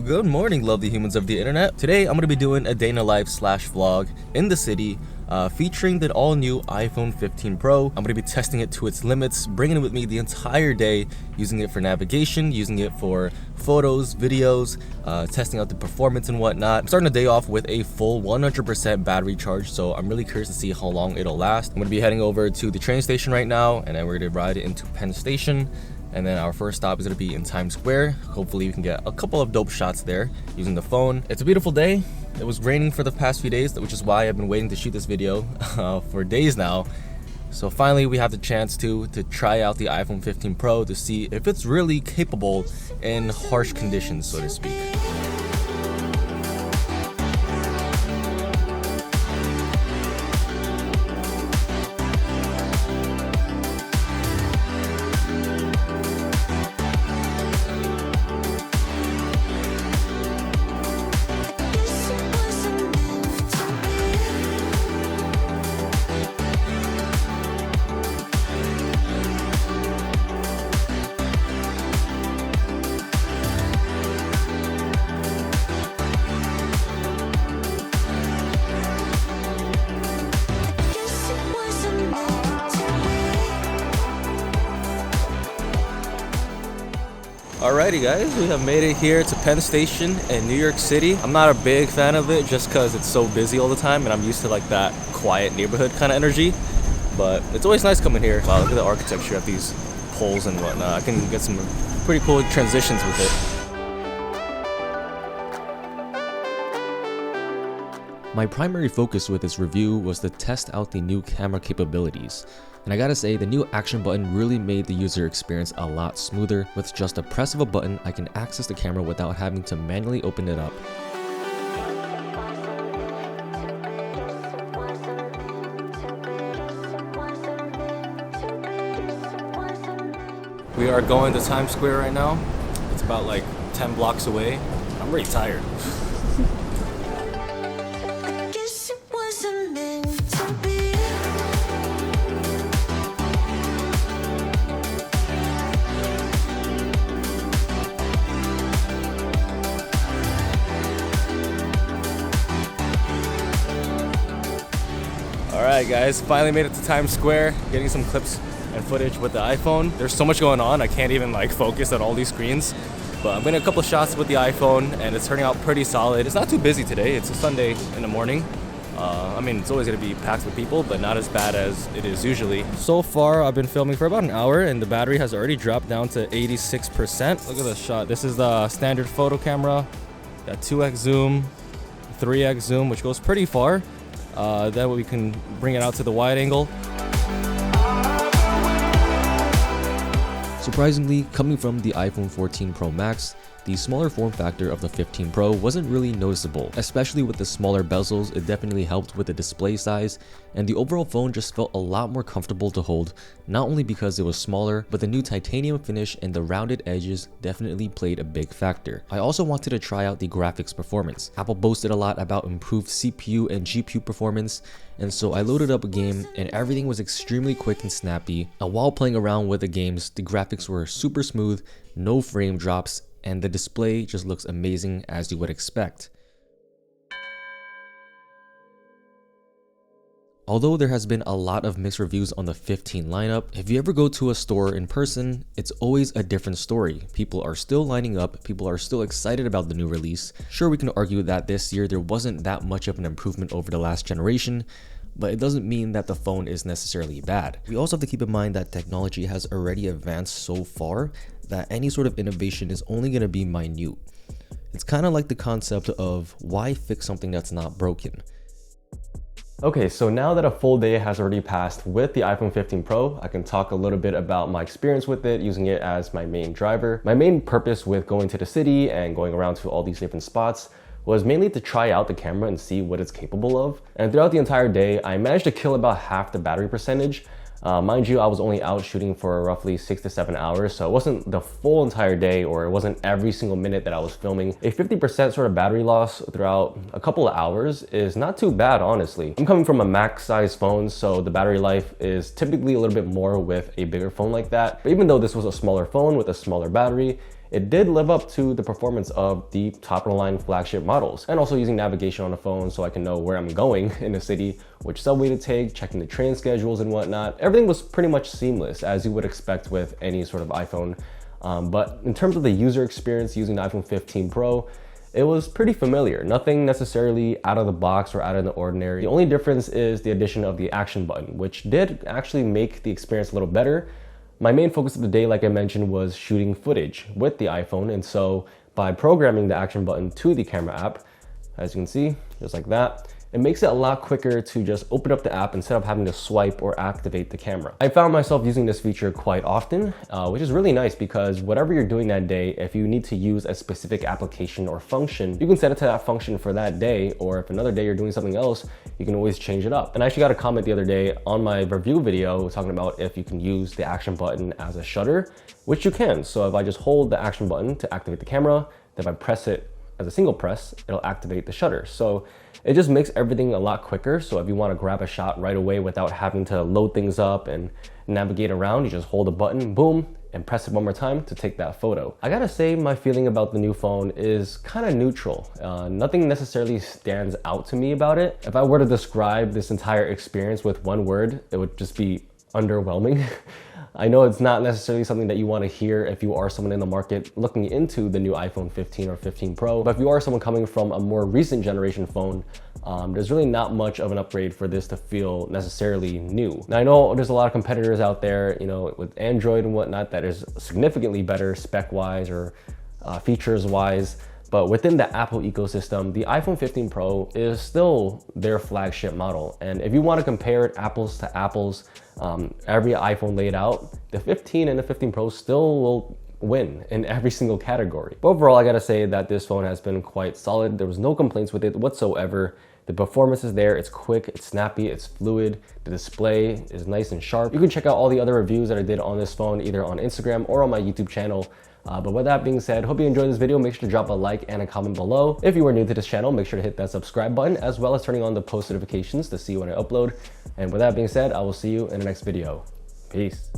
Good morning, lovely humans of the internet. Today I'm going to be doing a day in a life slash vlog in the city featuring the all new iPhone 15 Pro. I'm going to be testing it to its limits, bringing it with me the entire day, using it for navigation, using it for photos, videos, testing out the performance and whatnot. I'm starting the day off with a full 100% battery charge, so I'm really curious to see how long it'll last. I'm going to be heading over to the train station right now, and then we're going to ride into Penn Station. And then our first stop is going to be in Times Square. Hopefully we can get a couple of dope shots there using the phone. It's a beautiful day. It was raining for the past few days, which is why I've been waiting to shoot this video for days now. So finally we have the chance to try out the iPhone 15 Pro to see if it's really capable in harsh conditions, so to speak. Alrighty guys, we have made it here to Penn Station in New York City. I'm not a big fan of it just because it's so busy all the time and I'm used to like that quiet neighborhood kind of energy. But it's always nice coming here. Wow, look at the architecture of these poles and whatnot. I can get some pretty cool transitions with it. My primary focus with this review was to test out the new camera capabilities. And I gotta say, the new action button really made the user experience a lot smoother. With just a press of a button, I can access the camera without having to manually open it up. We are going to Times Square right now. It's about like 10 blocks away. I'm really tired. Alright guys, finally made it to Times Square, getting some clips and footage with the iPhone. There's so much going on, I can't even like focus on all these screens. But I'm getting a couple shots with the iPhone and it's turning out pretty solid. It's not too busy today, it's a Sunday in the morning. I mean, it's always going to be packed with people, but not as bad as it is usually. So far, I've been filming for about an hour and the battery has already dropped down to 86%. Look at this shot. This is the standard photo camera. Got 2x zoom, 3x zoom, which goes pretty far. That way we can bring it out to the wide angle. Surprisingly, coming from the iPhone 14 Pro Max, the smaller form factor of the 15 Pro wasn't really noticeable. Especially with the smaller bezels, it definitely helped with the display size, and the overall phone just felt a lot more comfortable to hold, not only because it was smaller, but the new titanium finish and the rounded edges definitely played a big factor. I also wanted to try out the graphics performance. Apple boasted a lot about improved CPU and GPU performance, and so I loaded up a game and everything was extremely quick and snappy. And while playing around with the games, the graphics were super smooth, no frame drops, and the display just looks amazing as you would expect. Although there has been a lot of mixed reviews on the 15 lineup, if you ever go to a store in person, it's always a different story. People are still lining up, people are still excited about the new release. Sure, we can argue that this year there wasn't that much of an improvement over the last generation, but it doesn't mean that the phone is necessarily bad. We also have to keep in mind that technology has already advanced so far that any sort of innovation is only going to be minute. It's kind of like the concept of why fix something that's not broken. Okay, so now that a full day has already passed with the iPhone 15 Pro, I can talk a little bit about my experience with it, using it as my main driver. My main purpose with going to the city and going around to all these different spots was mainly to try out the camera and see what it's capable of. And throughout the entire day, I managed to kill about half the battery percentage. Mind you, I was only out shooting for roughly 6 to 7 hours, so it wasn't the full entire day, or it wasn't every single minute that I was filming. A 50% sort of battery loss throughout a couple of hours is not too bad, honestly. I'm coming from a max size phone, so the battery life is typically a little bit more with a bigger phone like that. But even though this was a smaller phone with a smaller battery, it did live up to the performance of the top of the line flagship models. And also using navigation on the phone so I can know where I'm going in the city, which subway to take, checking the train schedules and whatnot. Everything was pretty much seamless, as you would expect with any sort of iPhone. But in terms of the user experience using the iPhone 15 Pro, it was pretty familiar. Nothing necessarily out of the box or out of the ordinary. The only difference is the addition of the action button, which did actually make the experience a little better. My main focus of the day, like I mentioned, was shooting footage with the iPhone. And so by programming the action button to the camera app, as you can see, just like that, it makes it a lot quicker to just open up the app instead of having to swipe or activate the camera. I found myself using this feature quite often, which is really nice because whatever you're doing that day, if you need to use a specific application or function, you can set it to that function for that day, or if another day you're doing something else, you can always change it up. And I actually got a comment the other day on my review video talking about if you can use the action button as a shutter, which you can. So if I just hold the action button to activate the camera, then if I press it as a single press, it'll activate the shutter. So it just makes everything a lot quicker. So if you want to grab a shot right away without having to load things up and navigate around, you just hold the button, boom, and press it one more time to take that photo. I gotta say, my feeling about the new phone is kind of neutral. Nothing necessarily stands out to me about it. If I were to describe this entire experience with one word, it would just be underwhelming. I know it's not necessarily something that you want to hear if you are someone in the market looking into the new iPhone 15 or 15 Pro, but if you are someone coming from a more recent generation phone, there's really not much of an upgrade for this to feel necessarily new. Now I know there's a lot of competitors out there, you know, with Android and whatnot that is significantly better spec-wise or features-wise. But within the Apple ecosystem, the iPhone 15 Pro is still their flagship model. And if you want to compare it apples to apples, every iPhone laid out, the 15 and the 15 Pro still will win in every single category. But overall, I gotta say that this phone has been quite solid. There was no complaints with it whatsoever. The performance is there, it's quick, it's snappy, it's fluid, the display is nice and sharp. You can check out all the other reviews that I did on this phone, either on Instagram or on my YouTube channel. But with that being said, hope you enjoyed this video. Make sure to drop a like and a comment below. If you are new to this channel, make sure to hit that subscribe button, as well as turning on the post notifications to see when I upload. And with that being said, I will see you in the next video. Peace.